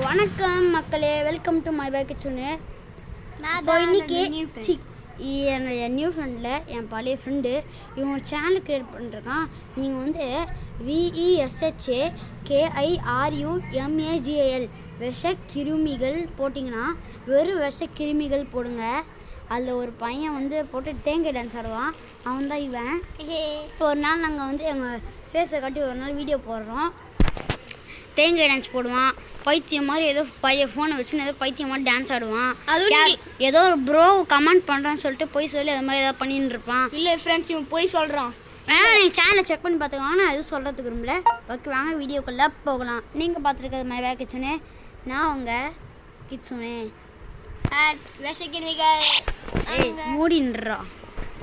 வணக்கம் மக்களே, welcome to my bake kitchen. இன்னைக்கு என்னுடைய நியூ ஃப்ரெண்டில் என் பழைய ஃப்ரெண்டு இவன் ஒரு சேனல் க்ரியேட் பண்ணிருக்கான். நீங்கள் வந்து VESHAKIRUMAGAL விஷக்கிருமிகள் போட்டிங்கன்னா வெறும் விஷக்கிருமிகள் போடுங்க. அதில் ஒரு பையன் வந்து போட்டு தேங்காய் டான்ஸ் ஆடுவான். அவன் தான் இவன். ஒரு நாள் நாங்கள் வந்து எங்கள் ஃபேஸை காட்டி ஒரு நாள் வீடியோ போடுறோம். தேங்காய் டான்ஸ் போடுவான். பைத்தியம் மாதிரி ஏதோ பழைய ஃபோனை வச்சுன்னு ஏதோ பைத்தியம் மாதிரி டான்ஸ் ஆடுவான். ஏதோ ஒரு ப்ரோ கமெண்ட் பண்ணுறான்னு சொல்லிட்டு போய் சொல்லி அது மாதிரி ஏதாவது பண்ணின்னு இருப்பான். இல்லை ஃப்ரெண்ட்ஸ், இவன் போய் சொல்கிறான். நீங்கள் சேனலை செக் பண்ணி பார்த்துக்கோங்க. நான் எதுவும் சொல்கிறதுக்கு விரும்பல. ஓகே, வாங்க வீடியோக்குள்ளே போகலாம். நீங்கள் பார்த்துருக்கிறது மை பேக் கிச்சனு. நான் உங்கள் கிச்சனு. விஷக்கிருமிகள் மூடின்றா.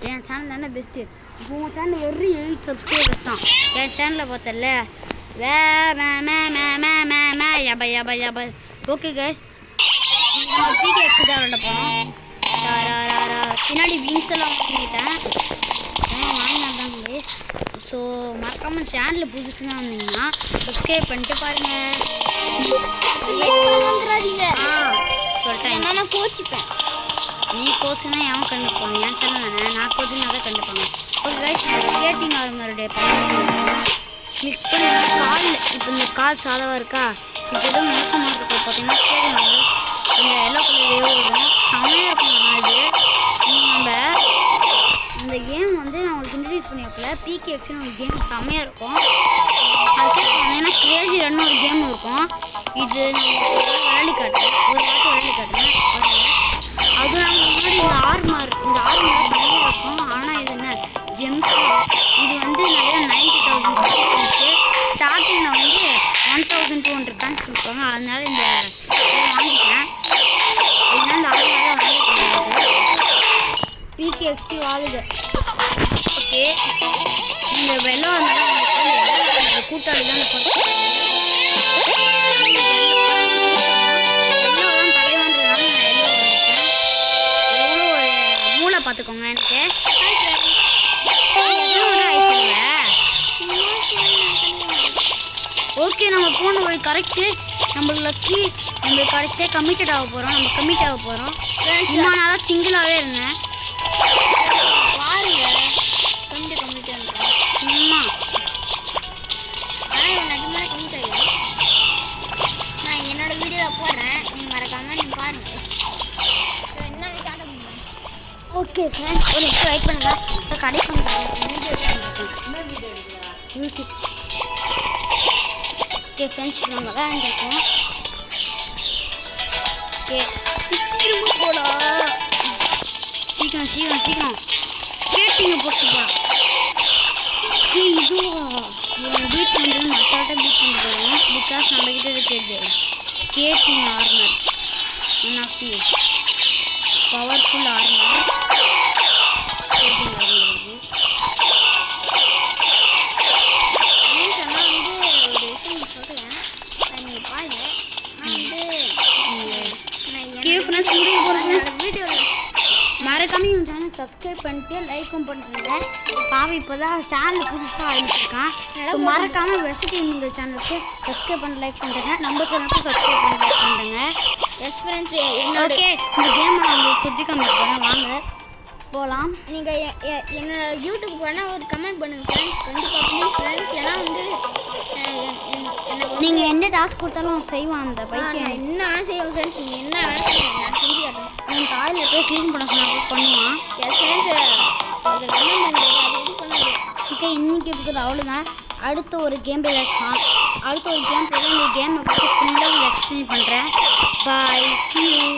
என் சேனல் தானே பெஸ்ட்டு. உங்கள் சேனல் ஒரு 8 சப்ஸ்கிரைபர்ஸ் தான். என் சேனலில் பார்த்தல ஓகே கைஸ், விளையாட போனோம். பின்னாடி விங்ஸ் எல்லாம் வாங்கிட்டேன். வாங்கினாதான் கைஸ். ஸோ மறக்காமல் சேனலில் புதுசுன்னா வந்தீங்கன்னா சப்ஸ்கிரைப் பண்ணிட்டு பாருங்கள். சொல்லிட்டேன், நான் கோச்சிப்பேன். நீ கோச்சுன்னா எவன் கண்டுப்பாங்க? என் சேனல் தானே, நான் கோச்சுன்னா தான் கண்டுப்பாங்க. ஓகே கைஸ், ரேட்டிங் ஆகுமாருடைய கிளிக் பண்ணி கால். இப்போ இந்த கால் சாதவாக இருக்கா? இப்போ எதுவும் மோசமாக இருக்கும். பார்த்தீங்கன்னா ஸ்டேடியம் இந்த எல்லோ கலர் வரும். செம்மையாக இருக்கும். அது நம்ம இந்த கேம் வந்து நான் உங்களுக்கு இன்ட்ரடியூஸ் பண்ணி வைக்கல. PKXன்னு ஒரு கேம் செம்மையாக இருக்கும். அதுக்கே பார்த்தீங்கன்னா கிரேசி ரன்னு ஒரு கேம் இருக்கும். இது விளையாடி காட்டுறேன், ஒரு வாட்டி விளையாடி காட்டுறேன். அது நாங்கள் முன்னாடி இந்த ஆர்மார் செம்மையாக இருக்கும். ஆனால் இது என்ன ஜெம்ஸ். இது வந்து நிறையா 90,000 ஸ்டார்டிங்கில் வந்து 1,200 கான்ஸ் கொடுப்பாங்க. அதனால இந்த வாங்கிட்டேன். இதனால் இந்த ஆர்மாரெலாம் வாங்கிட்டு PKXT வாழுது. ஓகே, இந்த வெள்ளம் இருந்தாலும் கூட்டாளி தான் எல்லோலாம் தலைவன்றதுனால நான் எல்லோ வந்துட்டேன். எவ்வளோ ஒரு மூளை பார்த்துக்கோங்க எனக்கு. ஓகே, நம்ம போன வழி கரெக்டு. நம்மளுக்கு லக்கி. நம்மளுக்கு கடைசியாக கமிட்டட் ஆக போகிறோம். நம்ம கமிட் ஆக போகிறோம். இம்மா நாளாக சிங்கிளாகவே இருந்தேன். பாருங்க, கொஞ்சம் கம்மிட்டாக இருந்தேன் சும்மா. ஆனால் இவன் நிஜமாக கம்மிட் ஆகிடும். நான் என்னோடய வீடியோவில் போடுறேன், நீங்கள் மறக்காமல் நீங்கள் பாருங்கள். என்னன்னு காட்ட முடியும். ஓகே ஃப்ரெண்ட்ஸ், ஒரு நிமிஷம் வெயிட் பண்ணுங்கள். இப்போ கடைக்கு யூடியூப். ஓகே ஃப்ரெண்ட்ஸ், நம்ம விளையாண்டுருக்கோம். ஓகே, போடா. சீக்கிரம் ஸ்கேட்டிங்கை போட்டுக்கலாம். இதுவா இவன் பீட் பண்ணுறது மற்றாட்ட பீட் பண்ணி போடுவோம். பிகாஸ் நம்மக்கிட்ட இருக்கிறது skating armour. One of the powerful armour. Skating armour இது. சொன்னால் வந்து ஒரு விஷயம் சொல்கிறேன், நீங்கள் பாருங்கள். நான் வந்து வீடியோவில் மறக்காம என் சேனல் சப்ஸ்கிரைப் பண்ணிட்டு லைக்கும் பண்ணிட்டுருங்க. பாவி இப்போ தான் சேனல் புதுசாக ஆரம்பிச்சிருக்கான். மறக்காமல் விஷக்கிருமிகள் சேனலுக்கு சப்ஸ்கிரைப் பண்ணி லைக் பண்ணுறேங்க. நம்ம சேனலுக்கு சப்ஸ்கிரைப் பண்ணி லைக் பண்ணுறேங்க. எஸ் ஃப்ரெண்ட்ஸ், ஓகே, இந்த கேமை நான் உங்களுக்கு சுற்றி காமிக்கிறேன். வாங்க போகலாம். நீங்கள் என்னோட யூடியூப் வேணால் ஒரு கமெண்ட் பண்ணுங்கள் ஃப்ரெண்ட்ஸ். கண்டிப்பாக ப்ளீஸ் ஃப்ரெண்ட்ஸ். ஏன்னா வந்து நீங்கள் என்ன டாஸ்க் கொடுத்தாலும் செய்வான் அந்த பையன். என்ன செய்வோம் ஃப்ரெண்ட்ஸ், நீங்கள் என்ன வேணால் நான் செஞ்சு காட்டுறேன். என் காலையில் போய் க்ளீன் பண்ண சொன்னால் பண்ணுவான். எஸ் ஃப்ரெண்ட்ஸ், அது கமெண்ட் பண்ணுறது அது இது பண்ணாது. ஓகே, இன்றைக்கி எபிசோட் அவ்வளோதான். அடுத்த ஒரு கேம் பிளே இந்த கேமை பற்றி ஃபுல்லாக எக்ஸ்பிளைன் பண்ணுறேன். பாய், see you.